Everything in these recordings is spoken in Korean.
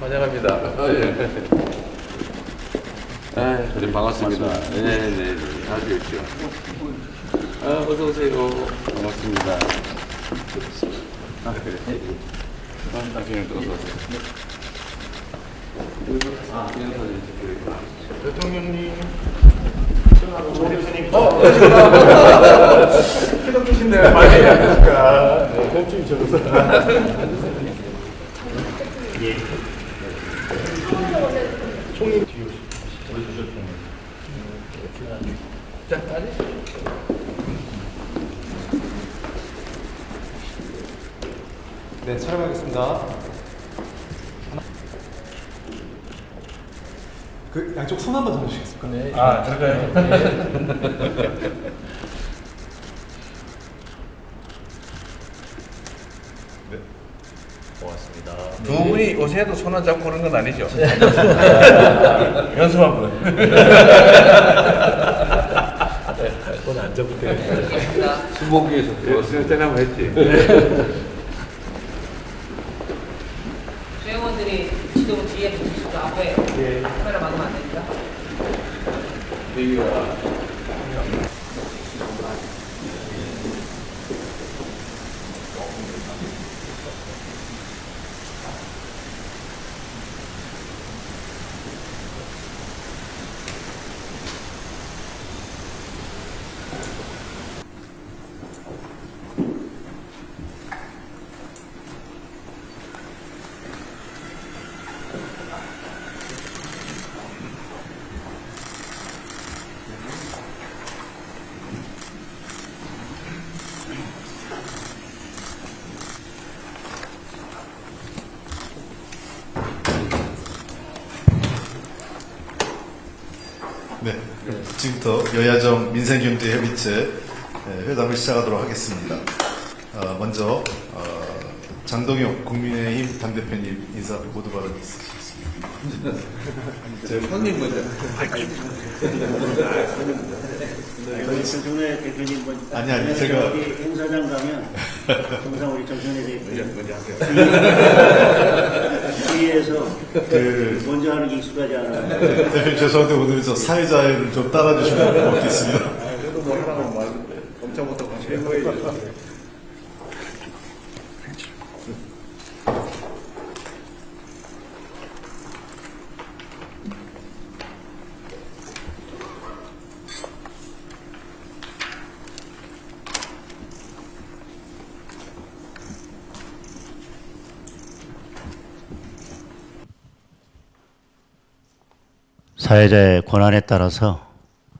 환영합니다. 네, 반갑습니다. 네, 아주 좋죠. 어서 오세요. 반갑습니다. 그래. 당신은 어서 오세요. 대통령님. 키도 크신데 많이 해야 되니까. 홈춤이 적어서. 예. 총리 뒤에 자, 앉으시죠. 네, 촬영하겠습니다. 그 양쪽 손 한번 잡으시겠습니까? 네. 아, 들어가요. 네. 고맙습니다. 두 분이 요새도 손 안 잡고 그런 건 아니죠? 연습 한번. 손 안 잡을 때. 수목위에서 수영장 한번 했지. 수영원들이 지도 뒤에 보시고 앞에 카메라 막으면 안 됩니까? 여기가 네, 지금부터 여야정 민생경제협의체 회담을 시작하도록 하겠습니다. 먼저 장동혁 국민의힘 당대표님 인사 모두 발언 있으시겠습니다. 제 손님 먼저. 저희 정청래 대표님 아니, 제가 어디 행사장 가면 항상 우리 정청래 대표님 먼저 하세요. 뒤에서 먼저 하는 게 익숙하지 않아요. 대표님 죄송한데 오늘 저 사회자를 좀 따라주시면 고맙겠습니다. 저도 모르는 말 엄청부터 같이 해보야죠. 사회자의 권한에 따라서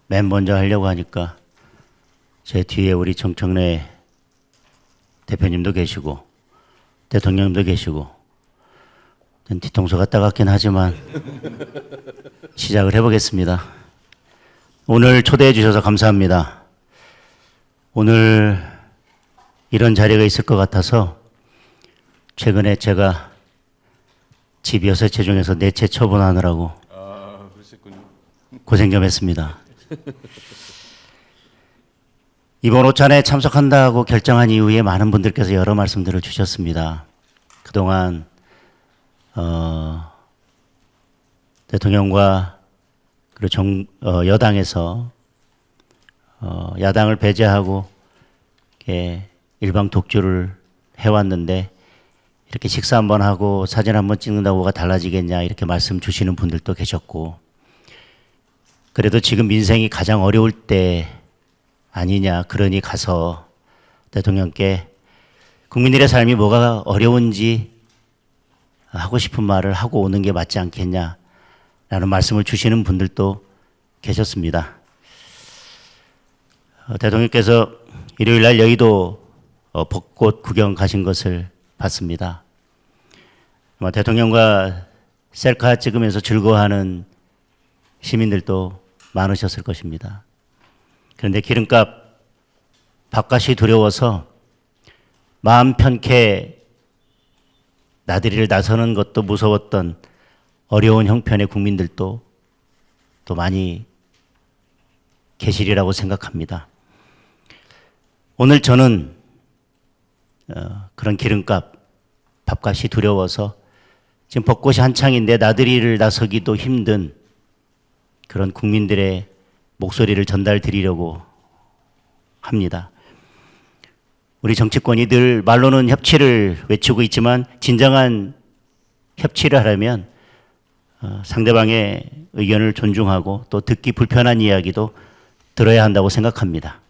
맨 먼저 하려고 하니까 제 뒤에 우리 정청래 대표님도 계시고 대통령님도 계시고 뒤통수가 따갑긴 하지만 시작을 해보겠습니다. 오늘 초대해 주셔서 감사합니다. 오늘 이런 자리가 있을 것 같아서 최근에 제가 집 6채 중에서 4채 처분하느라고 고생 좀 했습니다. 이번 오찬에 참석한다고 결정한 이후에 많은 분들께서 여러 말씀들을 주셨습니다. 그동안 대통령과 그리고 여당에서 야당을 배제하고 이렇게 일방 독주를 해왔는데 이렇게 식사 한번 하고 사진 한번 찍는다고가 달라지겠냐 이렇게 말씀 주시는 분들도 계셨고 그래도 지금 민생이 가장 어려울 때 아니냐 그러니 가서 대통령께 국민들의 삶이 뭐가 어려운지 하고 싶은 말을 하고 오는 게 맞지 않겠냐라는 말씀을 주시는 분들도 계셨습니다. 대통령께서 일요일 날 여의도 벚꽃 구경 가신 것을 봤습니다. 대통령과 셀카 찍으면서 즐거워하는 시민들도 많으셨을 것입니다. 그런데 기름값 밥값이 두려워서 마음 편케 나들이를 나서는 것도 무서웠던 어려운 형편의 국민들도 또 많이 계시리라고 생각합니다. 오늘 저는 그런 기름값, 밥값이 두려워서 지금 벚꽃이 한창인데 나들이를 나서기도 힘든 그런 국민들의 목소리를 전달드리려고 합니다. 우리 정치권이 늘 말로는 협치를 외치고 있지만 진정한 협치를 하려면 상대방의 의견을 존중하고 또 듣기 불편한 이야기도 들어야 한다고 생각합니다.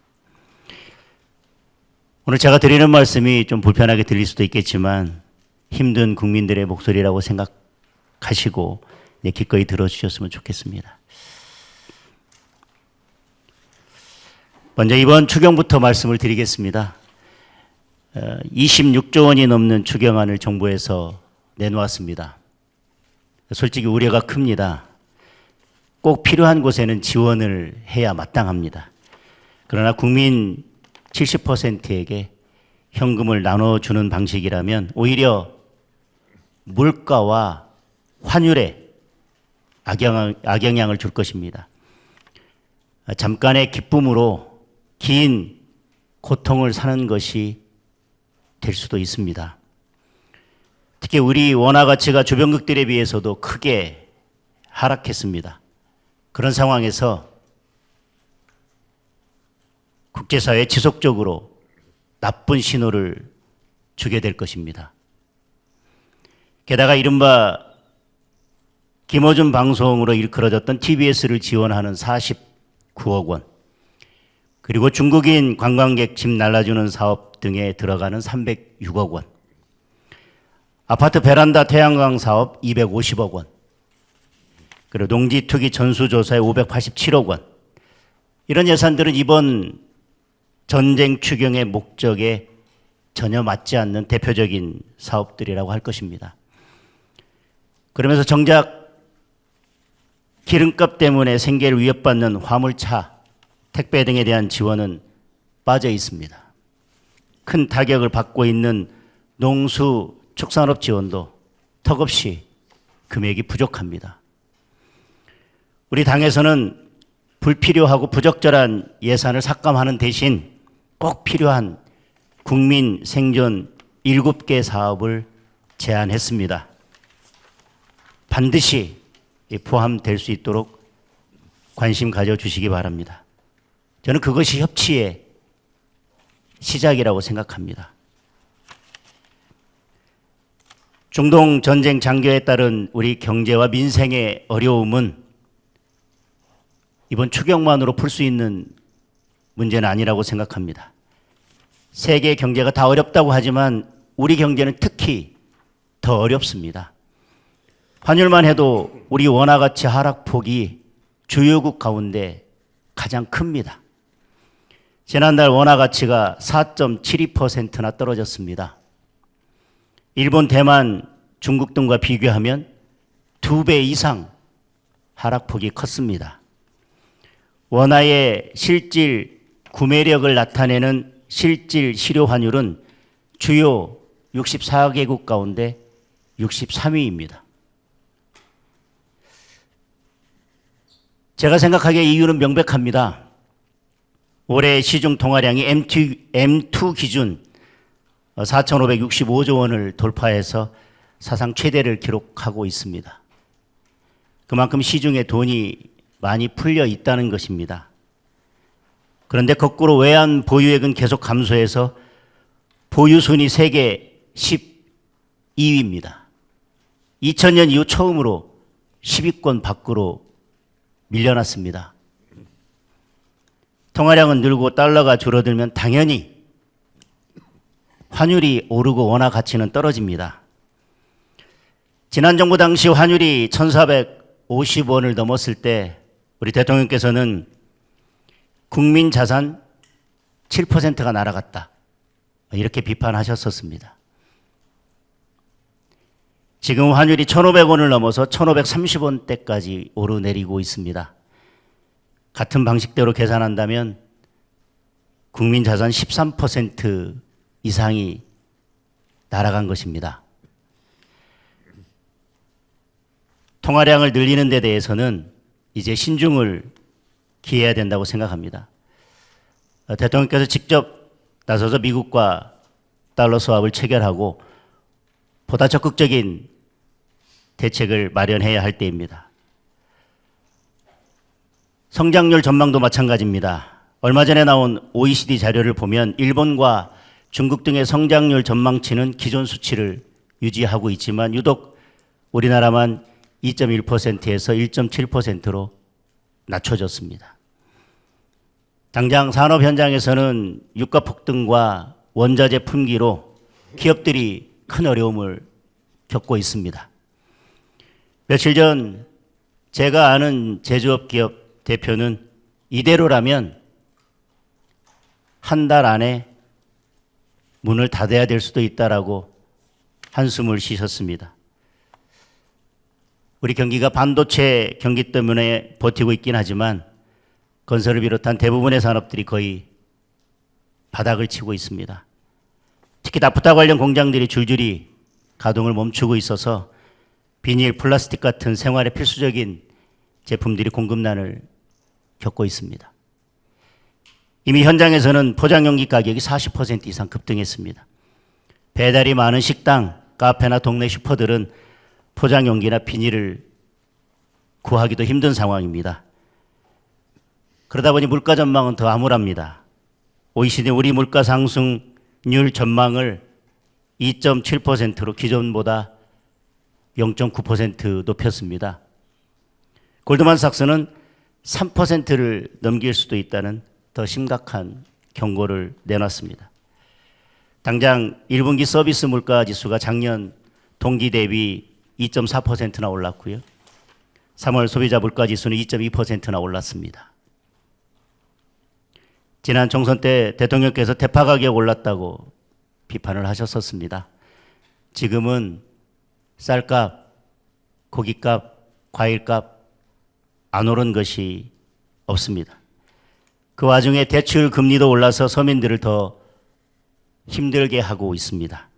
오늘 제가 드리는 말씀이 좀 불편하게 들릴 수도 있겠지만 힘든 국민들의 목소리라고 생각하시고 기꺼이 들어주셨으면 좋겠습니다. 먼저 이번 추경부터 말씀을 드리겠습니다. 26조 원이 넘는 추경안을 정부에서 내놓았습니다. 솔직히 우려가 큽니다. 꼭 필요한 곳에는 지원을 해야 마땅합니다. 그러나 국민 70%에게 현금을 나눠주는 방식이라면 오히려 물가와 환율에 악영향을 줄 것입니다. 잠깐의 기쁨으로 긴 고통을 사는 것이 될 수도 있습니다. 특히 우리 원화 가치가 주변국들에 비해서도 크게 하락했습니다. 그런 상황에서 국제사회에 지속적으로 나쁜 신호를 주게 될 것입니다. 게다가 이른바 김어준 방송으로 일컬어졌던 TBS를 지원하는 49억 원, 그리고 중국인 관광객 집 날라주는 사업 등에 들어가는 306억 원, 아파트 베란다 태양광 사업 250억 원, 그리고 농지 투기 전수조사에 587억 원, 이런 예산들은 이번 전쟁 추경의 목적에 전혀 맞지 않는 대표적인 사업들이라고 할 것입니다. 그러면서 정작 기름값 때문에 생계를 위협받는 화물차, 택배 등에 대한 지원은 빠져 있습니다. 큰 타격을 받고 있는 농수 축산업 지원도 턱없이 금액이 부족합니다. 우리 당에서는 불필요하고 부적절한 예산을 삭감하는 대신 꼭 필요한 국민 생존 7개 사업을 제안했습니다. 반드시 포함될 수 있도록 관심 가져주시기 바랍니다. 저는 그것이 협치의 시작이라고 생각합니다. 중동 전쟁 장교에 따른 우리 경제와 민생의 어려움은 이번 추경만으로 풀 수 있는 문제는 아니라고 생각합니다. 세계 경제가 다 어렵다고 하지만 우리 경제는 특히 더 어렵습니다. 환율만 해도 우리 원화 가치 하락폭이 주요국 가운데 가장 큽니다. 지난달 원화 가치가 4.72%나 떨어졌습니다. 일본, 대만, 중국 등과 비교하면 2배 이상 하락폭이 컸습니다. 원화의 실질 구매력을 나타내는 실질 실효 환율은 주요 64개국 가운데 63위입니다. 제가 생각하기에 이유는 명백합니다. 올해 시중 통화량이 M2 기준 4,565조 원을 돌파해서 사상 최대를 기록하고 있습니다. 그만큼 시중에 돈이 많이 풀려 있다는 것입니다. 그런데 거꾸로 외환 보유액은 계속 감소해서 보유순위 세계 12위입니다. 2000년 이후 처음으로 10위권 밖으로 밀려났습니다. 통화량은 늘고 달러가 줄어들면 당연히 환율이 오르고 원화 가치는 떨어집니다. 지난 정부 당시 환율이 1,450원을 넘었을 때 우리 대통령께서는 국민 자산 7%가 날아갔다, 이렇게 비판하셨었습니다. 지금 환율이 1,500원을 넘어서 1,530원대까지 오르내리고 있습니다. 같은 방식대로 계산한다면 국민 자산 13% 이상이 날아간 것입니다. 통화량을 늘리는 데 대해서는 이제 신중을 기해야 된다고 생각합니다. 대통령께서 직접 나서서 미국과 달러 스왑을 체결하고 보다 적극적인 대책을 마련해야 할 때입니다. 성장률 전망도 마찬가지입니다. 얼마 전에 나온 OECD 자료를 보면 일본과 중국 등의 성장률 전망치는 기존 수치를 유지하고 있지만 유독 우리나라만 2.1%에서 1.7%로 낮춰졌습니다. 당장 산업 현장에서는 유가 폭등과 원자재 품귀로 기업들이 큰 어려움을 겪고 있습니다. 며칠 전 제가 아는 제조업 기업 대표는 이대로라면 한 달 안에 문을 닫아야 될 수도 있다라고 한숨을 쉬셨습니다. 우리 경기가 반도체 경기 때문에 버티고 있긴 하지만 건설을 비롯한 대부분의 산업들이 거의 바닥을 치고 있습니다. 특히 나프타 관련 공장들이 줄줄이 가동을 멈추고 있어서 비닐, 플라스틱 같은 생활에 필수적인 제품들이 공급난을 겪고 있습니다. 이미 현장에서는 포장용기 가격이 40% 이상 급등했습니다. 배달이 많은 식당, 카페나 동네 슈퍼들은 포장용기나 비닐을 구하기도 힘든 상황입니다. 그러다 보니 물가 전망은 더 암울합니다. OECD 우리 물가 상승률 전망을 2.7%로 기존보다 0.9% 높였습니다. 골드만삭스는 3%를 넘길 수도 있다는 더 심각한 경고를 내놨습니다. 당장 1분기 서비스 물가 지수가 작년 동기 대비 2.4%나 올랐고요. 3월 소비자 물가 지수는 2.2%나 올랐습니다. 지난 총선 때 대통령께서 대파 가격 올랐다고 비판을 하셨었습니다. 지금은 쌀값, 고기값, 과일값 안 오른 것이 없습니다. 그 와중에 대출 금리도 올라서 서민들을 더 힘들게 하고 있습니다.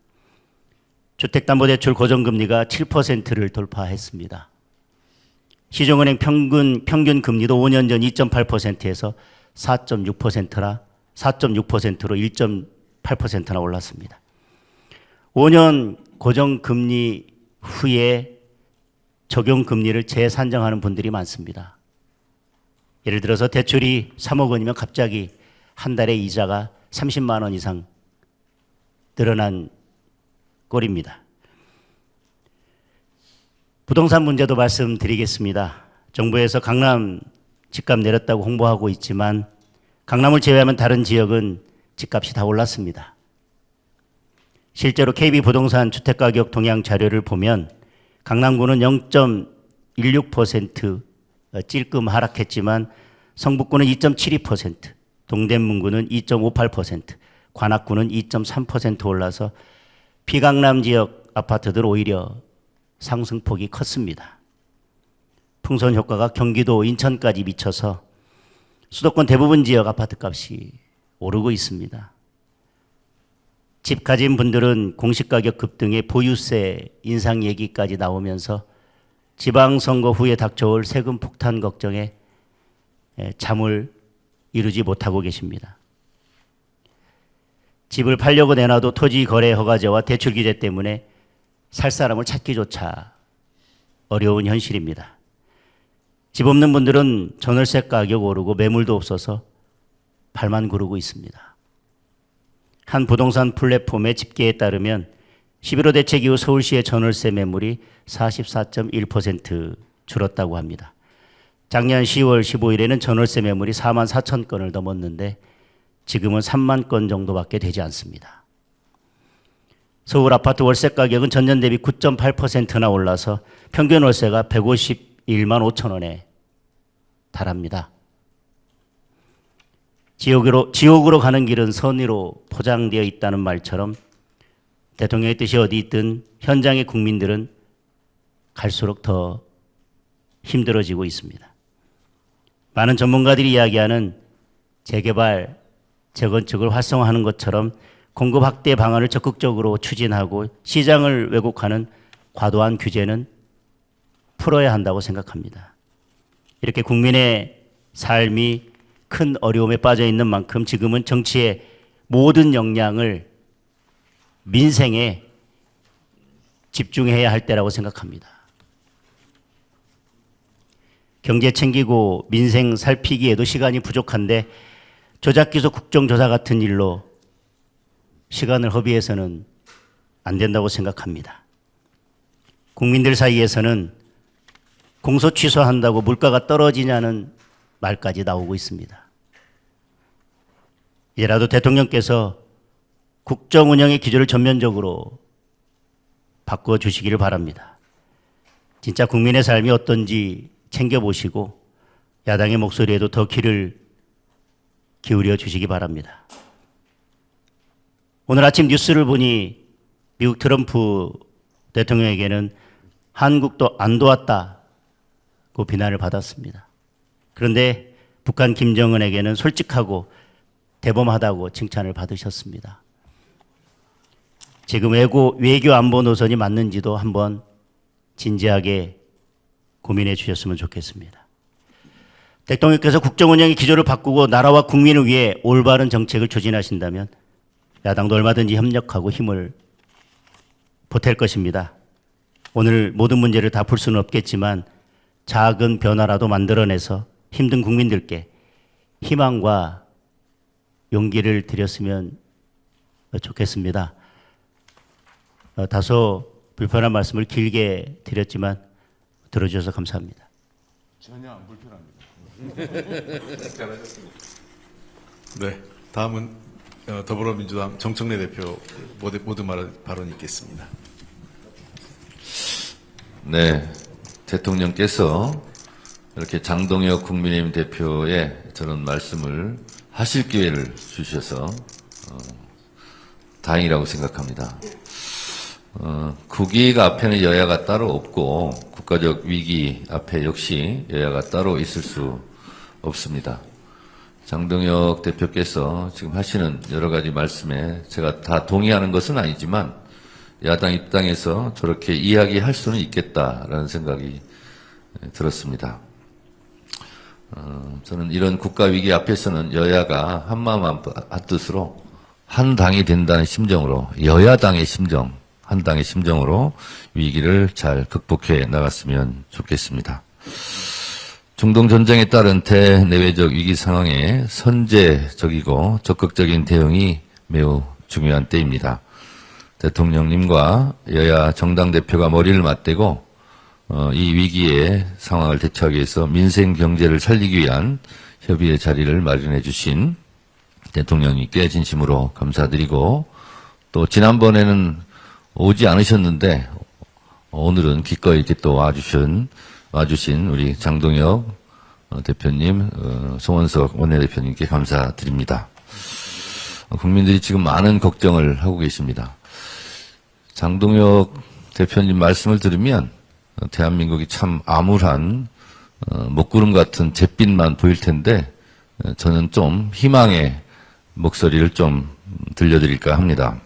주택담보대출 고정금리가 7%를 돌파했습니다. 시중은행 평균 금리도 5년 전 2.8%에서 4.6%로 1.8%나 올랐습니다. 5년 고정금리 후에 적용금리를 재산정하는 분들이 많습니다. 예를 들어서 대출이 3억 원이면 갑자기 한 달에 이자가 30만 원 이상 늘어난 꼴입니다. 부동산 문제도 말씀드리겠습니다. 정부에서 강남 집값 내렸다고 홍보하고 있지만 강남을 제외하면 다른 지역은 집값이 다 올랐습니다. 실제로 KB부동산 주택가격 동향 자료를 보면 강남구는 0.16% 찔끔 하락했지만 성북구는 2.72%, 동대문구는 2.58%, 관악구는 2.3% 올라서 비강남 지역 아파트들 오히려 상승폭이 컸습니다. 풍선 효과가 경기도, 인천까지 미쳐서 수도권 대부분 지역 아파트값이 오르고 있습니다. 집 가진 분들은 공시가격 급등에 보유세 인상 얘기까지 나오면서 지방선거 후에 닥쳐올 세금 폭탄 걱정에 잠을 이루지 못하고 계십니다. 집을 팔려고 내놔도 토지 거래 허가제와 대출 규제 때문에 살 사람을 찾기조차 어려운 현실입니다. 집 없는 분들은 전월세 가격 오르고 매물도 없어서 발만 구르고 있습니다. 한 부동산 플랫폼의 집계에 따르면 11호 대책 이후 서울시의 전월세 매물이 44.1% 줄었다고 합니다. 작년 10월 15일에는 전월세 매물이 4만 4천 건을 넘었는데 지금은 3만 건 정도밖에 되지 않습니다. 서울 아파트 월세 가격은 전년 대비 9.8%나 올라서 평균 월세가 151만 5천 원에 달합니다. 지옥으로 가는 길은 선의로 포장되어 있다는 말처럼 대통령의 뜻이 어디 있든 현장의 국민들은 갈수록 더 힘들어지고 있습니다. 많은 전문가들이 이야기하는 재개발, 재건축을 활성화하는 것처럼 공급 확대 방안을 적극적으로 추진하고 시장을 왜곡하는 과도한 규제는 풀어야 한다고 생각합니다. 이렇게 국민의 삶이 큰 어려움에 빠져 있는 만큼 지금은 정치의 모든 역량을 민생에 집중해야 할 때라고 생각합니다. 경제 챙기고 민생 살피기에도 시간이 부족한데 조작기소 국정조사 같은 일로 시간을 허비해서는 안 된다고 생각합니다. 국민들 사이에서는 공소 취소한다고 물가가 떨어지냐는 말까지 나오고 있습니다. 이제라도 대통령께서 국정 운영의 기조를 전면적으로 바꿔주시기를 바랍니다. 진짜 국민의 삶이 어떤지 챙겨보시고 야당의 목소리에도 더 귀를 기울여 주시기 바랍니다. 오늘 아침 뉴스를 보니 미국 트럼프 대통령에게는 한국도 안 도왔다고 비난을 받았습니다. 그런데 북한 김정은에게는 솔직하고 대범하다고 칭찬을 받으셨습니다. 지금 외교 안보 노선이 맞는지도 한번 진지하게 고민해 주셨으면 좋겠습니다. 대통령께서 국정 운영의 기조를 바꾸고 나라와 국민을 위해 올바른 정책을 추진하신다면 야당도 얼마든지 협력하고 힘을 보탤 것입니다. 오늘 모든 문제를 다 풀 수는 없겠지만 작은 변화라도 만들어내서 힘든 국민들께 희망과 용기를 드렸으면 좋겠습니다. 다소 불편한 말씀을 길게 드렸지만 들어주셔서 감사합니다. 전혀 안 불편합니다. 잘하셨습니다. 네, 다음은 더불어민주당 정청래 대표 모두 발언 있겠습니다. 네, 대통령께서 이렇게 장동혁 국민의힘 대표의 저런 말씀을 하실 기회를 주셔서 다행이라고 생각합니다. 국익 앞에는 여야가 따로 없고 국가적 위기 앞에 역시 여야가 따로 있을 수 없습니다. 장동혁 대표께서 지금 하시는 여러 가지 말씀에 제가 다 동의하는 것은 아니지만 야당 입장에서 저렇게 이야기할 수는 있겠다라는 생각이 들었습니다. 저는 이런 국가 위기 앞에서는 여야가 한마음 한뜻으로 한 당이 된다는 심정으로 여야당의 심정, 한 당의 심정으로 위기를 잘 극복해 나갔으면 좋겠습니다. 중동 전쟁에 따른 대내외적 위기 상황에 선제적이고 적극적인 대응이 매우 중요한 때입니다. 대통령님과 여야 정당 대표가 머리를 맞대고 이 위기의 상황을 대처하기 위해서 민생 경제를 살리기 위한 협의의 자리를 마련해 주신 대통령님께 진심으로 감사드리고 또 지난번에는 오지 않으셨는데 오늘은 기꺼이 이렇게 또 와주신 우리 장동혁 대표님, 송원석 원내대표님께 감사드립니다. 국민들이 지금 많은 걱정을 하고 계십니다. 장동혁 대표님 말씀을 들으면 대한민국이 참 암울한 먹구름 같은 잿빛만 보일 텐데 저는 좀 희망의 목소리를 좀 들려드릴까 합니다.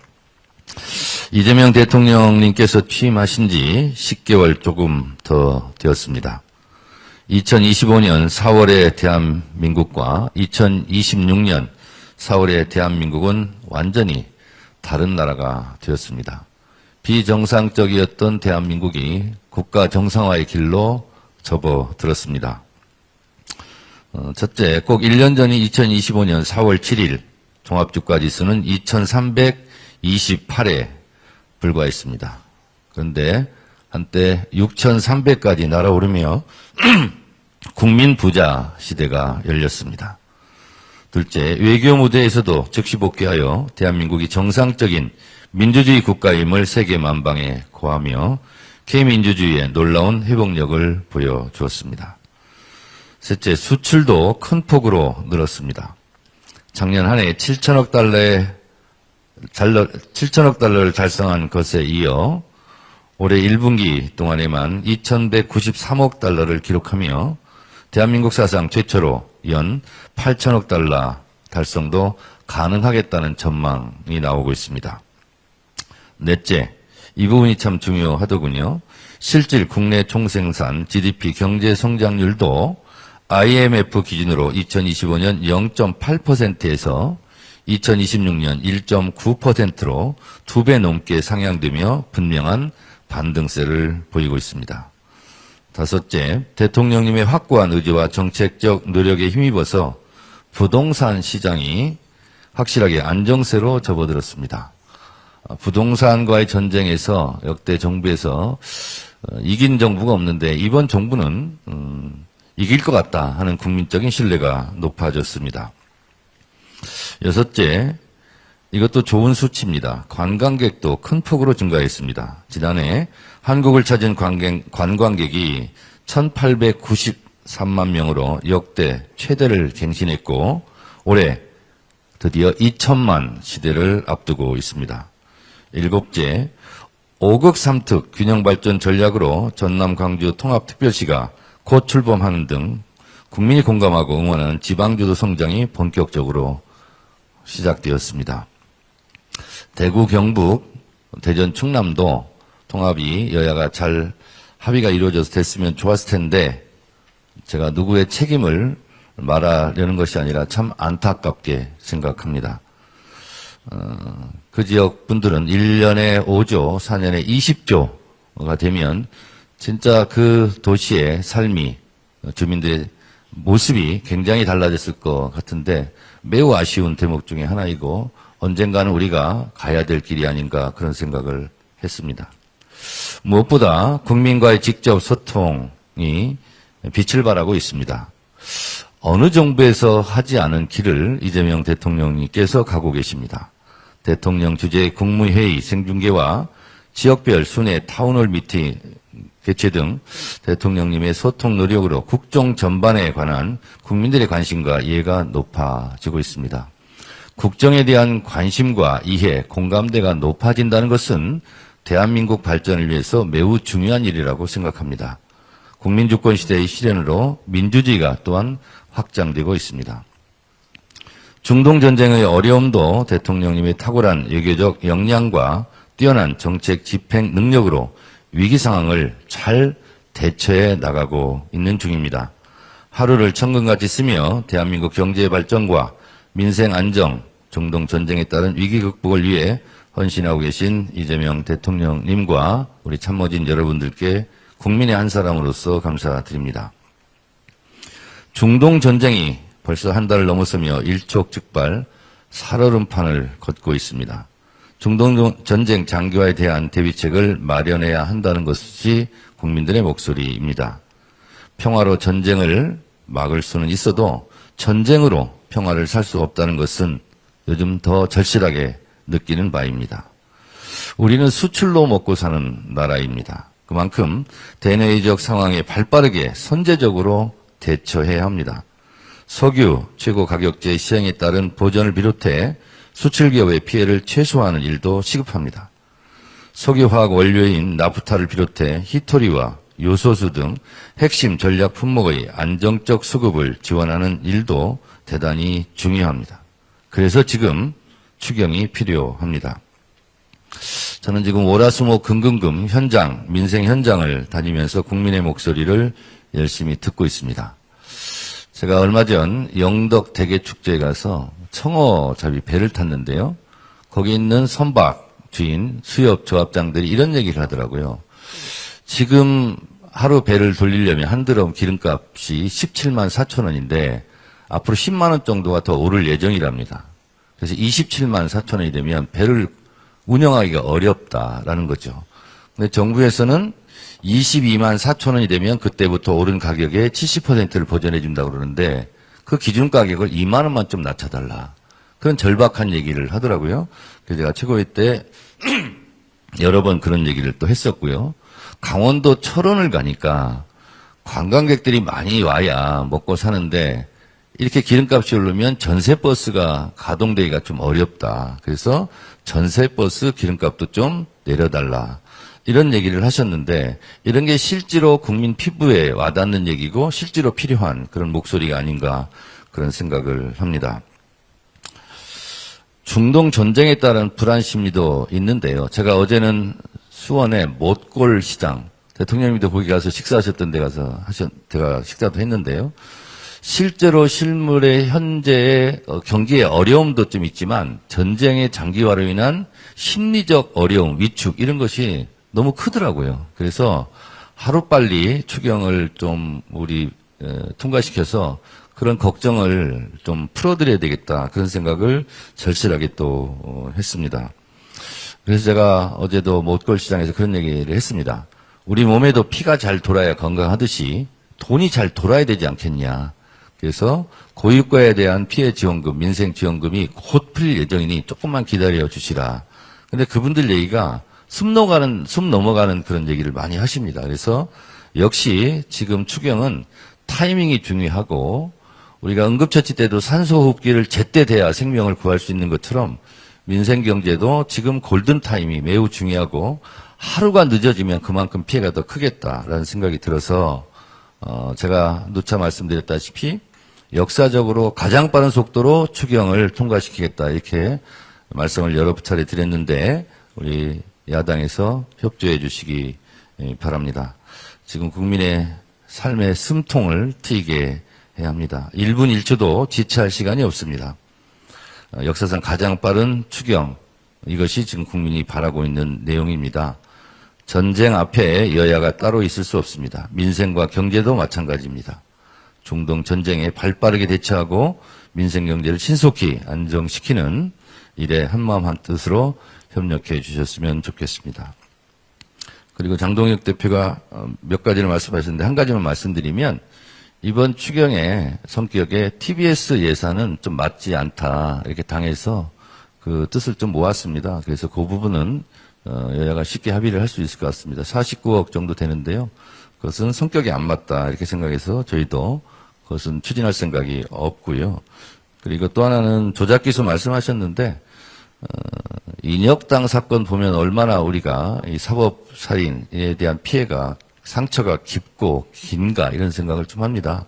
이재명 대통령님께서 취임하신 지 10개월 조금 더 되었습니다. 2025년 4월의 대한민국과 2026년 4월의 대한민국은 완전히 다른 나라가 되었습니다. 비정상적이었던 대한민국이 국가 정상화의 길로 접어들었습니다. 첫째, 꼭 1년 전인 2025년 4월 7일 종합주가지수는 2328에 불과했습니다. 그런데 한때 6300까지 날아오르며 국민 부자 시대가 열렸습니다. 둘째, 외교 무대에서도 즉시 복귀하여 대한민국이 정상적인 민주주의 국가임을 세계 만방에 고하며 K민주주의의 놀라운 회복력을 보여주었습니다. 셋째, 수출도 큰 폭으로 늘었습니다. 작년 한 해 7천억 달러를 달성한 것에 이어 올해 1분기 동안에만 2,193억 달러를 기록하며 대한민국 사상 최초로 연 8천억 달러 달성도 가능하겠다는 전망이 나오고 있습니다. 넷째, 이 부분이 참 중요하더군요. 실질 국내 총생산 GDP 경제 성장률도 IMF 기준으로 2025년 0.8%에서 2026년 1.9%로 2배 넘게 상향되며 분명한 반등세를 보이고 있습니다. 다섯째, 대통령님의 확고한 의지와 정책적 노력에 힘입어서 부동산 시장이 확실하게 안정세로 접어들었습니다. 부동산과의 전쟁에서 역대 정부에서 이긴 정부가 없는데 이번 정부는 이길 것 같다 하는 국민적인 신뢰가 높아졌습니다. 여섯째, 이것도 좋은 수치입니다. 관광객도 큰 폭으로 증가했습니다. 지난해 한국을 찾은 관광객이 1893만 명으로 역대 최대를 갱신했고 올해 드디어 2천만 시대를 앞두고 있습니다. 일곱째, 5극 3특 균형발전 전략으로 전남 광주 통합특별시가 곧 출범하는 등 국민이 공감하고 응원하는 지방주도 성장이 본격적으로 시작되었습니다. 대구, 경북, 대전, 충남도 통합이 여야가 잘 합의가 이루어져서 됐으면 좋았을 텐데 제가 누구의 책임을 말하려는 것이 아니라 참 안타깝게 생각합니다. 그 지역 분들은 1년에 5조, 4년에 20조가 되면 진짜 그 도시의 삶이 주민들의 모습이 굉장히 달라졌을 것 같은데 매우 아쉬운 대목 중에 하나이고 언젠가는 우리가 가야 될 길이 아닌가 그런 생각을 했습니다. 무엇보다 국민과의 직접 소통이 빛을 발하고 있습니다. 어느 정부에서 하지 않은 길을 이재명 대통령님께서 가고 계십니다. 대통령 주재 국무회의 생중계와 지역별 순회 타운홀 미팅 개최 등 대통령님의 소통 노력으로 국정 전반에 관한 국민들의 관심과 이해가 높아지고 있습니다. 국정에 대한 관심과 이해, 공감대가 높아진다는 것은 대한민국 발전을 위해서 매우 중요한 일이라고 생각합니다. 국민주권 시대의 실현으로 민주주의가 또한 확장되고 있습니다. 중동전쟁의 어려움도 대통령님의 탁월한 외교적 역량과 뛰어난 정책 집행 능력으로 위기 상황을 잘 대처해 나가고 있는 중입니다. 하루를 천금같이 쓰며 대한민국 경제 발전과 민생 안정, 중동 전쟁에 따른 위기 극복을 위해 헌신하고 계신 이재명 대통령님과 우리 참모진 여러분들께 국민의 한 사람으로서 감사드립니다. 중동 전쟁이 벌써 한 달을 넘어서며 일촉즉발 살얼음판을 걷고 있습니다. 중동 전쟁 장기화에 대한 대비책을 마련해야 한다는 것이 국민들의 목소리입니다. 평화로 전쟁을 막을 수는 있어도 전쟁으로 평화를 살 수 없다는 것은 요즘 더 절실하게 느끼는 바입니다. 우리는 수출로 먹고 사는 나라입니다. 그만큼 대내외적 상황에 발빠르게 선제적으로 대처해야 합니다. 석유 최고 가격제 시행에 따른 보전을 비롯해 수출 기업의 피해를 최소화하는 일도 시급합니다. 석유화학 원료인 나프타를 비롯해 히토리와 요소수 등 핵심 전략 품목의 안정적 수급을 지원하는 일도 대단히 중요합니다. 그래서 지금 추경이 필요합니다. 저는 지금 월화수목 금금금 현장, 민생 현장을 다니면서 국민의 목소리를 열심히 듣고 있습니다. 제가 얼마 전 영덕 대게축제에 가서 청어잡이 배를 탔는데요. 거기 있는 선박 주인, 수협 조합장들이 이런 얘기를 하더라고요. 지금 하루 배를 돌리려면 한 드럼 기름값이 17만 4천 원인데 앞으로 10만 원 정도가 더 오를 예정이랍니다. 그래서 27만 4천 원이 되면 배를 운영하기가 어렵다라는 거죠. 근데 정부에서는 22만 4천 원이 되면 그때부터 오른 가격의 70%를 보전해 준다고 그러는데 그 기준 가격을 2만 원만 좀 낮춰달라. 그런 절박한 얘기를 하더라고요. 그래서 제가 최고위 때 여러 번 그런 얘기를 또 했었고요. 강원도 철원을 가니까 관광객들이 많이 와야 먹고 사는데 이렇게 기름값이 오르면 전세버스가 가동되기가 좀 어렵다. 그래서 전세버스 기름값도 좀 내려달라. 이런 얘기를 하셨는데 이런 게 실제로 국민 피부에 와닿는 얘기고 실제로 필요한 그런 목소리가 아닌가 그런 생각을 합니다. 중동 전쟁에 따른 불안 심리도 있는데요. 제가 어제는 수원의 못골 시장, 대통령님도 거기 가서 식사하셨던 데 가서 제가 식사도 했는데요. 실제로 실물의 현재의 경기의 어려움도 좀 있지만 전쟁의 장기화로 인한 심리적 어려움, 위축 이런 것이 너무 크더라고요. 그래서 하루빨리 추경을 좀 우리 통과시켜서 그런 걱정을 좀 풀어드려야 되겠다. 그런 생각을 절실하게 또 했습니다. 그래서 제가 어제도 못골시장에서 그런 얘기를 했습니다. 우리 몸에도 피가 잘 돌아야 건강하듯이 돈이 잘 돌아야 되지 않겠냐. 그래서 고유가에 대한 피해 지원금, 민생 지원금이 곧 풀릴 예정이니 조금만 기다려 주시라. 근데 그분들 얘기가 숨 넘어가는 그런 얘기를 많이 하십니다. 그래서 역시 지금 추경은 타이밍이 중요하고 우리가 응급처치 때도 산소호흡기를 제때 대야 생명을 구할 수 있는 것처럼 민생경제도 지금 골든타임이 매우 중요하고 하루가 늦어지면 그만큼 피해가 더 크겠다라는 생각이 들어서 제가 누차 말씀드렸다시피 역사적으로 가장 빠른 속도로 추경을 통과시키겠다 이렇게 말씀을 여러 차례 드렸는데 우리 야당에서 협조해 주시기 바랍니다. 지금 국민의 삶의 숨통을 트이게 해야 합니다. 1분 1초도 지체할 시간이 없습니다. 역사상 가장 빠른 추경, 이것이 지금 국민이 바라고 있는 내용입니다. 전쟁 앞에 여야가 따로 있을 수 없습니다. 민생과 경제도 마찬가지입니다. 중동 전쟁에 발빠르게 대처하고 민생 경제를 신속히 안정시키는 일에 한마음 한뜻으로 협력해 주셨으면 좋겠습니다. 그리고 장동혁 대표가 몇 가지를 말씀하셨는데 한 가지만 말씀드리면 이번 추경의 성격에 TBS 예산은 좀 맞지 않다 이렇게 당해서 그 뜻을 좀 모았습니다. 그래서 그 부분은 여야가 쉽게 합의를 할 수 있을 것 같습니다. 49억 정도 되는데요. 그것은 성격이 안 맞다 이렇게 생각해서 저희도 그것은 추진할 생각이 없고요. 그리고 또 하나는 조작기소 말씀하셨는데 인혁당 사건 보면 얼마나 우리가 이 사법살인에 대한 피해가 상처가 깊고 긴가 이런 생각을 좀 합니다.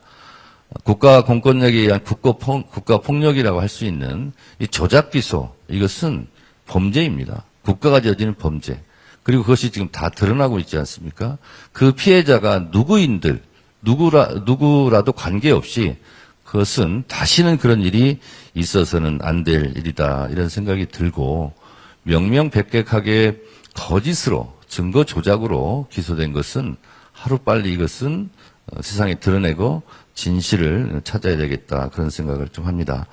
국가 공권력에 의한 국가 폭력이라고 할 수 있는 이 조작기소 이것은 범죄입니다. 국가가 저지른 범죄. 그리고 그것이 지금 다 드러나고 있지 않습니까? 그 피해자가 누구라도 관계없이 그것은 다시는 그런 일이 있어서는 안 될 일이다 이런 생각이 들고 명명백백하게 거짓으로 증거 조작으로 기소된 것은 하루빨리 이것은 세상에 드러내고 진실을 찾아야 되겠다 그런 생각을 좀 합니다.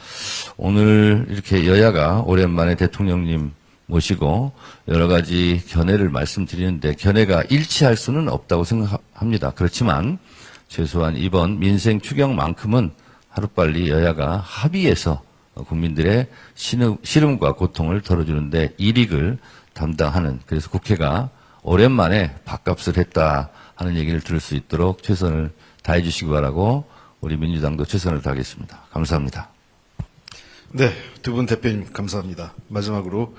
오늘 이렇게 여야가 오랜만에 대통령님 모시고 여러 가지 견해를 말씀드리는데 견해가 일치할 수는 없다고 생각합니다. 그렇지만 최소한 이번 민생 추경만큼은 하루빨리 여야가 합의해서 국민들의 시름과 고통을 덜어주는데 일익을 담당하는 그래서 국회가 오랜만에 밥값을 했다 하는 얘기를 들을 수 있도록 최선을 다해 주시기 바라고 우리 민주당도 최선을 다하겠습니다. 감사합니다. 네, 두 분 대표님 감사합니다. 마지막으로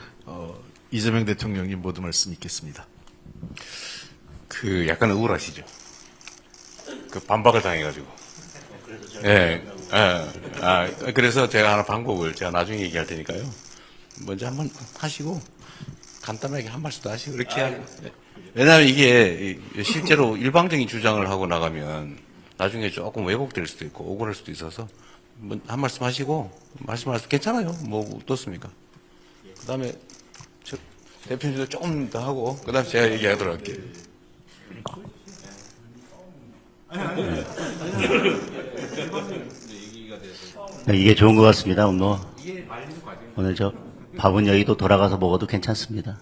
이재명 대통령님 모두 말씀 있겠습니다. 약간 우울하시죠? 반박을 당해가지고. 예, 그래서 제가 하나 방법을 제가 나중에 얘기할 테니까요. 먼저 한번 하시고, 간단하게 한 말씀 더 하시고, 그렇게 하고. 왜냐하면 이게 실제로 일방적인 주장을 하고 나가면 나중에 조금 왜곡될 수도 있고, 억울할 수도 있어서, 한 말씀 하시고, 말씀하셔도 괜찮아요. 뭐, 어떻습니까? 그 다음에, 대표님도 조금 더 하고, 그 다음에 제가 얘기하도록 할게요. 네, 이게 좋은 것 같습니다. 오늘 밥은 여의도 돌아가서 먹어도 괜찮습니다.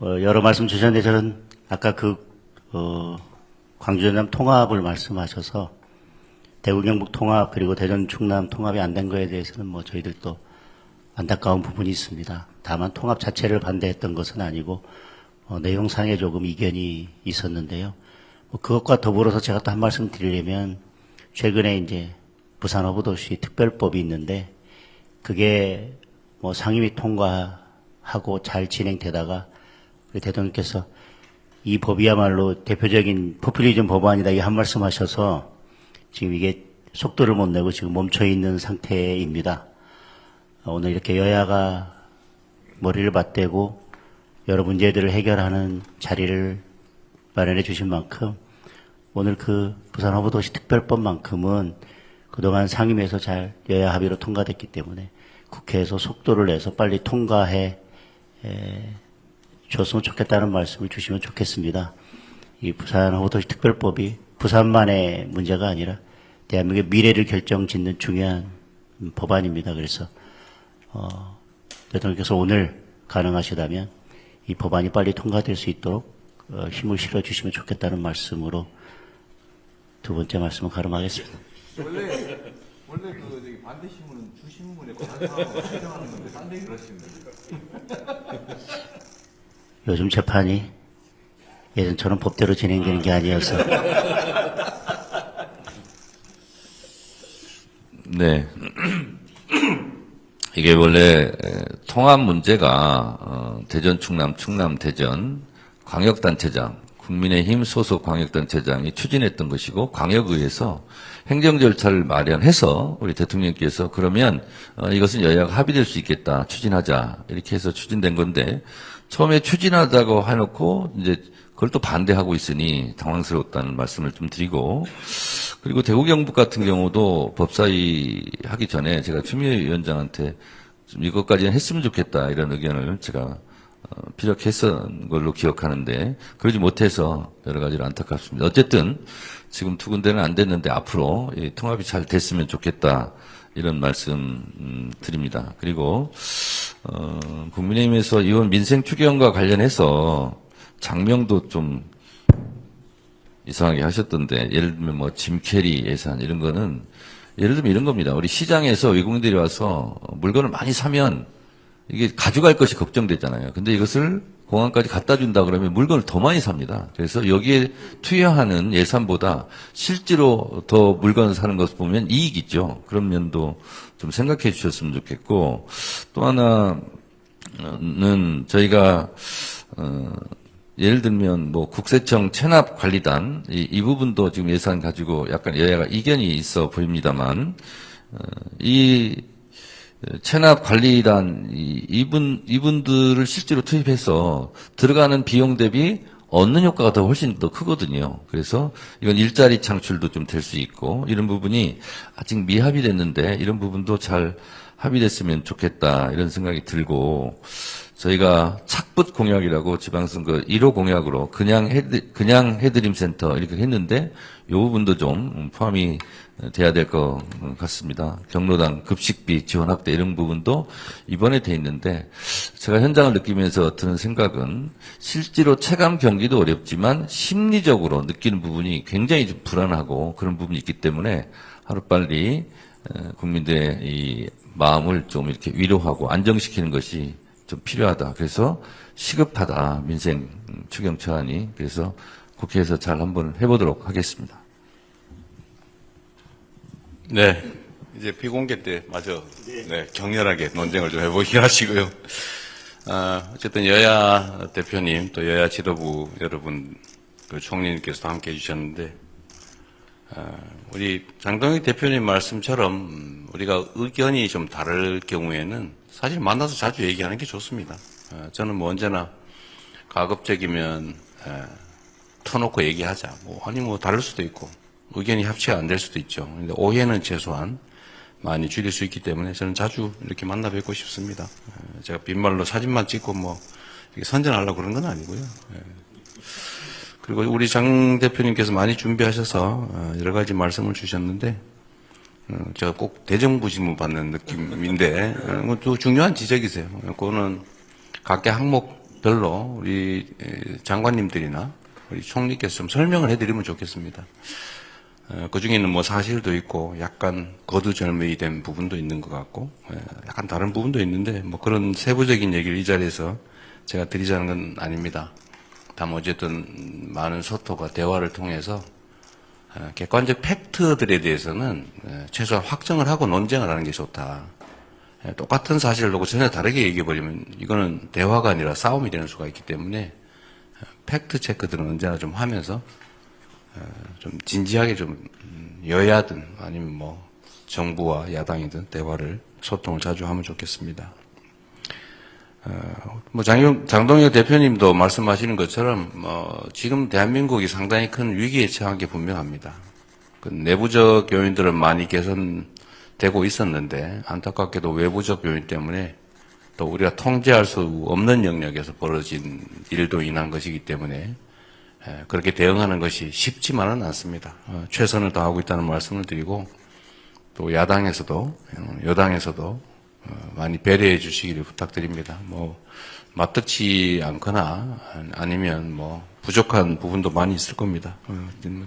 여러 말씀 주셨는데 저는 아까 광주 전남 통합을 말씀하셔서 대구 경북 통합 그리고 대전 충남 통합이 안 된 거에 대해서는 뭐 저희들도 안타까운 부분이 있습니다. 다만 통합 자체를 반대했던 것은 아니고 내용상에 조금 이견이 있었는데요. 그것과 더불어서 제가 또 한 말씀 드리려면 최근에 이제 부산어부도시 특별법이 있는데 그게 뭐 상임위 통과하고 잘 진행되다가 우리 대통령께서 이 법이야말로 대표적인 포퓰리즘 법안이다 이 한 말씀 하셔서 지금 이게 속도를 못 내고 지금 멈춰 있는 상태입니다. 오늘 이렇게 여야가 머리를 맞대고 여러 문제들을 해결하는 자리를 마련해 주신 만큼 오늘 부산 허브도시 특별법만큼은 그동안 상임위에서 잘 여야 합의로 통과됐기 때문에 국회에서 속도를 내서 빨리 통과해 줬으면 좋겠다는 말씀을 주시면 좋겠습니다. 이 부산호도시 특별법이 부산만의 문제가 아니라 대한민국의 미래를 결정짓는 중요한 법안입니다. 그래서 대통령께서 오늘 가능하시다면 이 법안이 빨리 통과될 수 있도록 힘을 실어주시면 좋겠다는 말씀으로 두 번째 말씀을 가름하겠습니다. 원래 그 저기 반대 신문은 주 신문에 관한 사항을 설명하는 건데 딴 얘기를 하시는데. 요즘 재판이 예전처럼 법대로 진행되는 게 아니어서 네. 이게 원래 통합 문제가 대전, 충남, 충남, 대전 광역단체장, 국민의힘 소속 광역단체장이 추진했던 것이고 광역의회에서 행정 절차를 마련해서 우리 대통령께서 그러면 이것은 여야가 합의될 수 있겠다, 추진하자 이렇게 해서 추진된 건데 처음에 추진하자고 해놓고 이제 그걸 또 반대하고 있으니 당황스러웠다는 말씀을 좀 드리고, 그리고 대구 경북 같은 경우도 법사위 하기 전에 제가 추미애 위원장한테 좀 이것까지는 했으면 좋겠다 이런 의견을 제가 피력했던 걸로 기억하는데 그러지 못해서 여러 가지로 안타깝습니다. 어쨌든 지금 두 군데는 안 됐는데 앞으로 이 통합이 잘 됐으면 좋겠다 이런 말씀 드립니다. 그리고 국민의힘에서 이번 민생 추경과 관련해서 장명도 좀 이상하게 하셨던데, 예를 들면 뭐 짐캐리 예산 이런 거는 예를 들면 이런 겁니다. 우리 시장에서 외국인들이 와서 물건을 많이 사면 이게 가져갈 것이 걱정되잖아요. 근데 이것을 공항까지 갖다 준다 그러면 물건을 더 많이 삽니다. 그래서 여기에 투여하는 예산보다 실제로 더 물건을 사는 것을 보면 이익이죠. 그런 면도 좀 생각해 주셨으면 좋겠고, 또 하나는 저희가 예를 들면 뭐 국세청 체납관리단 이 부분도 지금 예산 가지고 약간 여야가 이견이 있어 보입니다만, 이 체납관리단 이분들을 실제로 투입해서 들어가는 비용 대비 얻는 효과가 더 훨씬 더 크거든요. 그래서 이건 일자리 창출도 좀 될 수 있고 이런 부분이 아직 미합의됐는데 이런 부분도 잘 합의됐으면 좋겠다 이런 생각이 들고, 저희가 착붙 공약이라고 지방선거 1호 공약으로 그냥 해드림 센터 이렇게 했는데 이 부분도 좀 포함이 돼야 될 것 같습니다. 경로당 급식비 지원 확대 이런 부분도 이번에 돼 있는데, 제가 현장을 느끼면서 드는 생각은 실제로 체감 경기도 어렵지만 심리적으로 느끼는 부분이 굉장히 좀 불안하고 그런 부분이 있기 때문에 하루빨리 국민들의 이 마음을 좀 이렇게 위로하고 안정시키는 것이 좀 필요하다. 그래서 시급하다. 민생 추경 처안이. 그래서 국회에서 잘 한번 해보도록 하겠습니다. 네. 이제 비공개 때 마저 네, 격렬하게 논쟁을 좀 해보시긴 하시고요. 어쨌든 여야 대표님 또 여야 지도부 여러분 그 총리님께서도 함께 해주셨는데, 우리 장동혁 대표님 말씀처럼 우리가 의견이 좀 다를 경우에는 사실 만나서 자주 얘기하는 게 좋습니다. 저는 뭐 언제나 가급적이면 터놓고 얘기하자. 아니 뭐 다를 수도 있고 의견이 합치가 안 될 수도 있죠. 근데 오해는 최소한 많이 줄일 수 있기 때문에 저는 자주 이렇게 만나 뵙고 싶습니다. 제가 빈말로 사진만 찍고 뭐 이렇게 선전하려고 그런 건 아니고요. 그리고 우리 장 대표님께서 많이 준비하셔서 여러 가지 말씀을 주셨는데, 제가 꼭 대정부 질문 받는 느낌인데, 또 중요한 지적이세요. 그거는 각계 항목별로 우리 장관님들이나 우리 총리께서 좀 설명을 해드리면 좋겠습니다. 그 중에는 뭐 사실도 있고 약간 거두절미이 된 부분도 있는 것 같고 약간 다른 부분도 있는데 뭐 그런 세부적인 얘기를 이 자리에서 제가 드리자는 건 아닙니다. 다만 어쨌든 많은 소통과 대화를 통해서 객관적 팩트들에 대해서는 최소한 확정을 하고 논쟁을 하는 게 좋다. 똑같은 사실을 놓고 전혀 다르게 얘기해버리면 이거는 대화가 아니라 싸움이 되는 수가 있기 때문에 팩트 체크들은 언제나 좀 하면서 좀 진지하게 좀 여야든 아니면 뭐 정부와 야당이든 대화를 소통을 자주 하면 좋겠습니다. 뭐 장동혁 대표님도 말씀하시는 것처럼 지금 대한민국이 상당히 큰 위기에 처한 게 분명합니다. 그 내부적 요인들은 많이 개선되고 있었는데 안타깝게도 외부적 요인 때문에 또 우리가 통제할 수 없는 영역에서 벌어진 일도 인한 것이기 때문에 그렇게 대응하는 것이 쉽지만은 않습니다. 최선을 다하고 있다는 말씀을 드리고 또 야당에서도 여당에서도 많이 배려해 주시기를 부탁드립니다. 뭐 맞듣지 않거나 아니면 뭐 부족한 부분도 많이 있을 겁니다.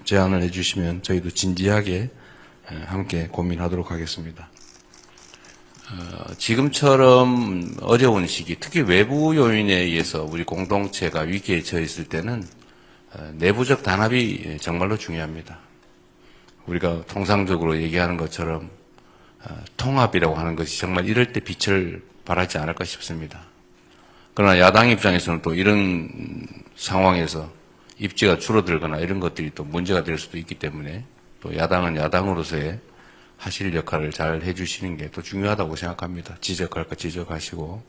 제안을 해주시면 저희도 진지하게 함께 고민하도록 하겠습니다. 지금처럼 어려운 시기, 특히 외부 요인에 의해서 우리 공동체가 위기에 처했을 때는 내부적 단합이 정말로 중요합니다. 우리가 통상적으로 얘기하는 것처럼 통합이라고 하는 것이 정말 이럴 때 빛을 발하지 않을까 싶습니다. 그러나 야당 입장에서는 또 이런 상황에서 입지가 줄어들거나 이런 것들이 또 문제가 될 수도 있기 때문에 또 야당은 야당으로서의 하실 역할을 잘 해주시는 게 또 중요하다고 생각합니다. 지적할 거 지적하시고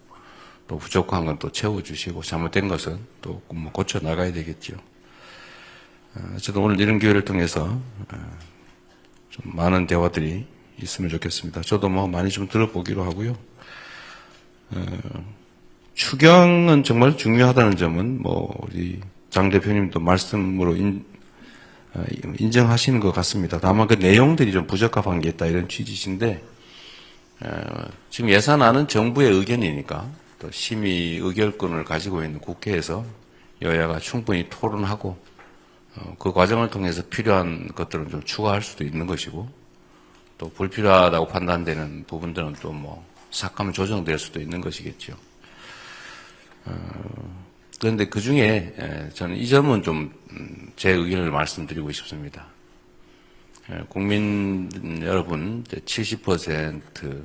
또 부족한 건 또 채워주시고 잘못된 것은 또 고쳐 나가야 되겠죠. 저도 오늘 이런 기회를 통해서 좀 많은 대화들이 있으면 좋겠습니다. 저도 뭐 많이 좀 들어보기로 하고요. 추경은 정말 중요하다는 점은 뭐 우리 장 대표님도 말씀으로 인정하시는 것 같습니다. 다만 그 내용들이 좀 부적합한 게 있다 이런 취지신데 지금 예산안은 정부의 의견이니까 또 심의 의결권을 가지고 있는 국회에서 여야가 충분히 토론하고 그 과정을 통해서 필요한 것들은 좀 추가할 수도 있는 것이고 또 불필요하다고 판단되는 부분들은 또 뭐 삭감 조정될 수도 있는 것이겠죠. 그런데 그 중에 저는 이 점은 좀 제 의견을 말씀드리고 싶습니다. 국민 여러분 70%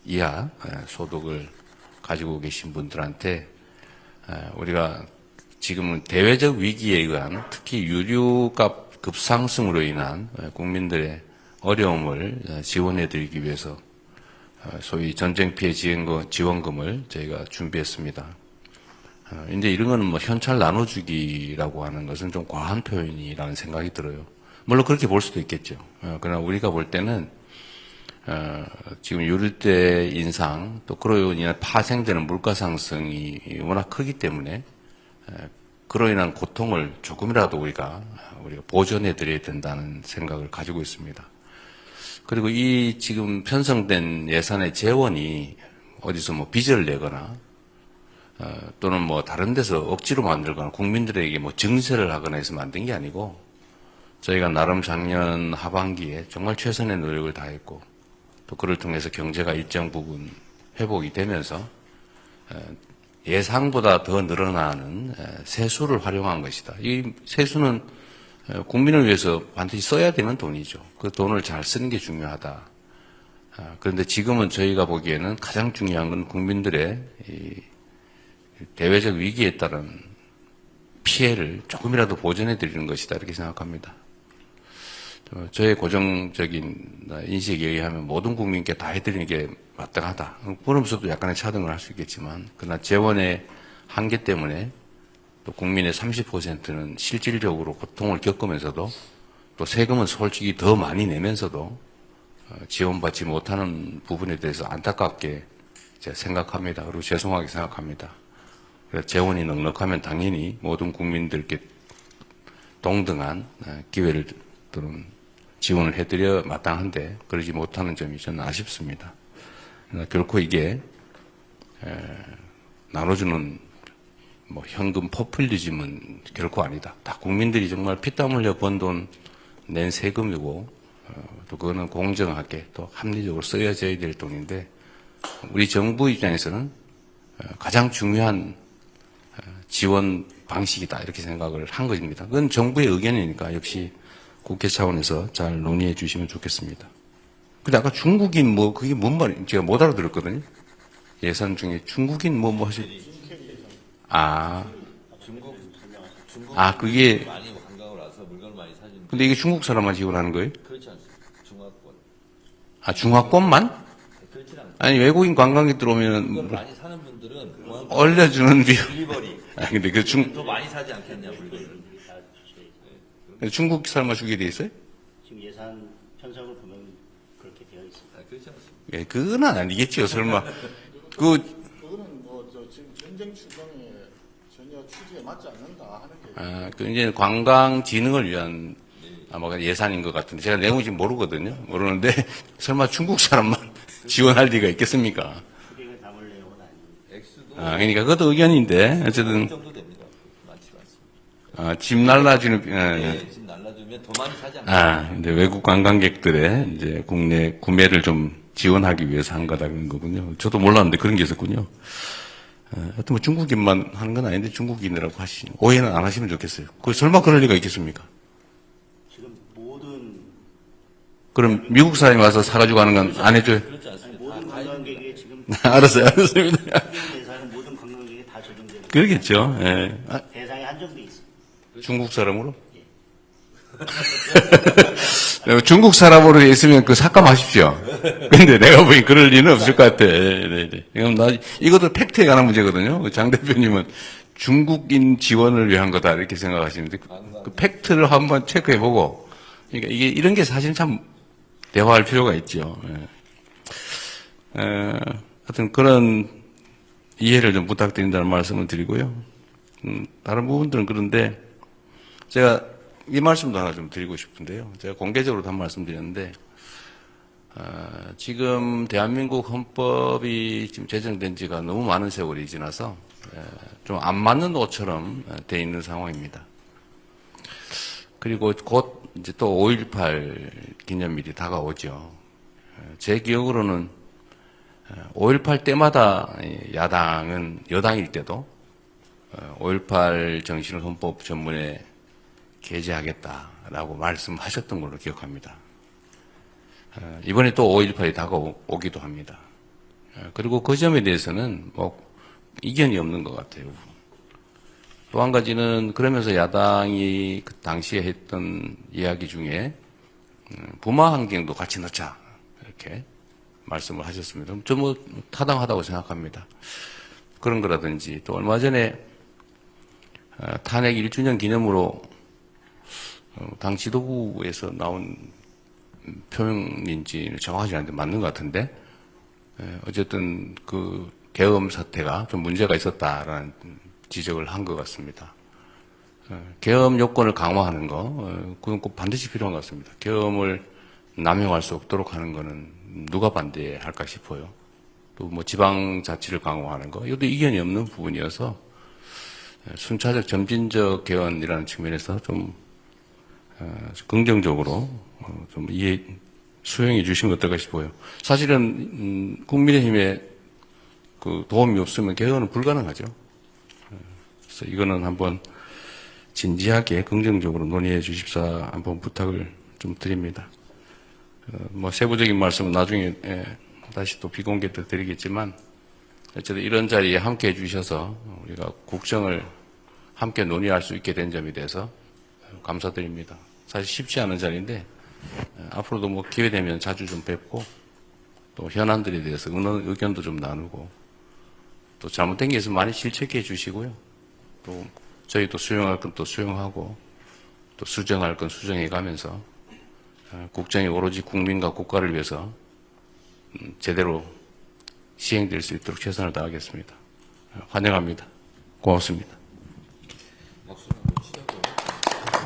이하 소득을 가지고 계신 분들한테 우리가 지금은 대외적 위기에 의한 특히 유류값 급상승으로 인한 국민들의 어려움을 지원해 드리기 위해서 소위 전쟁 피해 지원금을 저희가 준비했습니다. 이제 이런 거는 뭐 현찰 나눠주기라고 하는 것은 좀 과한 표현이라는 생각이 들어요. 물론 그렇게 볼 수도 있겠죠. 그러나 우리가 볼 때는 지금 유류대 인상 또 그로 인해 파생되는 물가 상승이 워낙 크기 때문에 그로 인한 고통을 조금이라도 우리가 보전해 드려야 된다는 생각을 가지고 있습니다. 그리고 이 지금 편성된 예산의 재원이 어디서 뭐 빚을 내거나 또는 뭐 다른 데서 억지로 만들거나 국민들에게 뭐 증세를 하거나 해서 만든 게 아니고 저희가 나름 작년 하반기에 정말 최선의 노력을 다했고 또 그를 통해서 경제가 일정 부분 회복이 되면서 예상보다 더 늘어나는 세수를 활용한 것이다. 이 세수는 국민을 위해서 반드시 써야 되는 돈이죠. 그 돈을 잘 쓰는 게 중요하다. 그런데 지금은 저희가 보기에는 가장 중요한 건 국민들의 이 대외적 위기에 따른 피해를 조금이라도 보전해 드리는 것이다 이렇게 생각합니다. 저의 고정적인 인식에 의하면 모든 국민께 다 해드리는 게 마땅하다. 그러면서도 약간의 차등을 할 수 있겠지만 그러나 재원의 한계 때문에 또 국민의 30%는 실질적으로 고통을 겪으면서도 또 세금은 솔직히 더 많이 내면서도 지원받지 못하는 부분에 대해서 안타깝게 제가 생각합니다. 그리고 죄송하게 생각합니다. 재원이 넉넉하면 당연히 모든 국민들께 동등한 기회를 또는 지원을 해드려 마땅한데 그러지 못하는 점이 저는 아쉽습니다. 결코 이게 나눠주는 뭐 현금 포퓰리즘은 결코 아니다. 다 국민들이 정말 피땀 흘려 번 돈 낸 세금이고 또 그거는 공정하게 또 합리적으로 쓰여져야 될 돈인데 우리 정부 입장에서는 가장 중요한 지원 방식이다 이렇게 생각을 한 것입니다. 그건 정부의 의견이니까 역시 국회 차원에서 잘 논의해 주시면 좋겠습니다. 근데 아까 중국인 뭐 그게 뭔 말인지 제가 못 알아들었거든요. 예산 중에 중국인 뭐 하실 그게 많이 관광을 와서 물건을 많이 사주는. 근데 이게 중국 사람만 지원하는 거예요? 그렇지 않습니다. 중화권. 중화권만? 그렇지 않습니다. 아니 외국인 관광객 들어오면 물건 많이 사는 분들은 공항 올려주는 딜리버리. 근데 그 더 많이 사지 않겠냐 물건을. 중국 사람만 주게 돼 있어요? 지금 예산 편성을 보면 그렇게 되어 있습니다. 그렇지 않습니다. 예, 그건 아니겠죠 설마. 그거는 뭐 저 지금 전쟁 추경에 전혀 취지에 맞지 않는다 하는 게. 그 이제 관광 진흥을 위한 아마 예산인 것 같은데 제가 내용을 지금 모르거든요. 모르는데 설마 중국 사람만 지원할 리가 있겠습니까? 수익을 담을 내용은 아닙니다. 액수도 그러니까 그것도 의견인데 어쨌든 정도 됩니다. 많지 않습니다. 집 날라주는 네, 지금 날라주면 더 많이 사지 않습니까? 근데 외국 관광객들의 이제 국내 구매를 좀 지원하기 위해서 한 거다 그런 거군요. 저도 몰랐는데 그런 게 있었군요. 하여튼 뭐 중국인만 하는 건 아닌데 중국인이라고 하시는 오해는 안 하시면 좋겠어요. 그 설마 그럴 리가 있겠습니까? 지금 모든 그럼 미국 사람이 와서 사가지고 가는 건 안 해줘요? 그렇지 않습니다. 모든 관광객이 지금 알았어요, 알았습니다. 예산은 모든 관광객이 다 적용되는 그러겠죠. 예. 대상이 한정돼 있습니다. 중국 사람으로? 중국 사람으로 있으면 그 삭감하십시오. 근데 내가 보기엔 그럴 리는 없을 것 같아. 네. 그럼 이것도 팩트에 관한 문제거든요. 장 대표님은 중국인 지원을 위한 거다 이렇게 생각하시는데 그 팩트를 한번 체크해보고 그러니까 이게 이런 게 사실 참 대화할 필요가 있죠. 하여튼 그런 이해를 좀 부탁드린다는 말씀을 드리고요. 다른 부분들은 그런데 제가 이 말씀도 하나 좀 드리고 싶은데요. 제가 공개적으로 한 말씀 드렸는데, 지금 대한민국 헌법이 지금 제정된 지가 너무 많은 세월이 지나서, 좀 안 맞는 옷처럼 돼 있는 상황입니다. 그리고 곧 이제 또 5.18 기념일이 다가오죠. 제 기억으로는 5.18 때마다 야당은 여당일 때도 5.18 정신을 헌법 전문에 게재하겠다라고 말씀하셨던 걸로 기억합니다. 이번에 또 5.18이 다가오기도 합니다. 그리고 그 점에 대해서는 뭐 이견이 없는 것 같아요. 또 한 가지는 그러면서 야당이 그 당시에 했던 이야기 중에 부마 환경도 같이 넣자 이렇게 말씀을 하셨습니다. 저 뭐 타당하다고 생각합니다. 그런 거라든지 또 얼마 전에 탄핵 1주년 기념으로 당 지도부에서 나온 표명인지 정확하지 않은데 맞는 것 같은데 어쨌든 그 계엄 사태가 좀 문제가 있었다라는 지적을 한 것 같습니다. 계엄 요건을 강화하는 거 그건 꼭 반드시 필요한 것 같습니다. 계엄을 남용할 수 없도록 하는 거는 누가 반대할까 싶어요. 또 뭐 지방자치를 강화하는 거 이것도 이견이 없는 부분이어서 순차적 점진적 개헌이라는 측면에서 좀 긍정적으로 좀 수용해 주시면 어떨까 싶어요. 사실은 국민의힘에 그 도움이 없으면 개헌은 불가능하죠. 그래서 이거는 한번 진지하게 긍정적으로 논의해 주십사 한번 부탁을 좀 드립니다. 뭐 세부적인 말씀은 나중에 다시 또 비공개 때 드리겠지만 어쨌든 이런 자리에 함께 해 주셔서 우리가 국정을 함께 논의할 수 있게 된 점에 대해서 감사드립니다. 사실 쉽지 않은 자리인데 앞으로도 뭐 기회 되면 자주 좀 뵙고 또 현안들에 대해서 의견도 좀 나누고 또 잘못된 게 있으면 많이 실책해 주시고요. 또 저희도 수용할 건 또 수용하고 또 수정할 건 수정해 가면서 국정이 오로지 국민과 국가를 위해서 제대로 시행될 수 있도록 최선을 다하겠습니다. 환영합니다. 고맙습니다.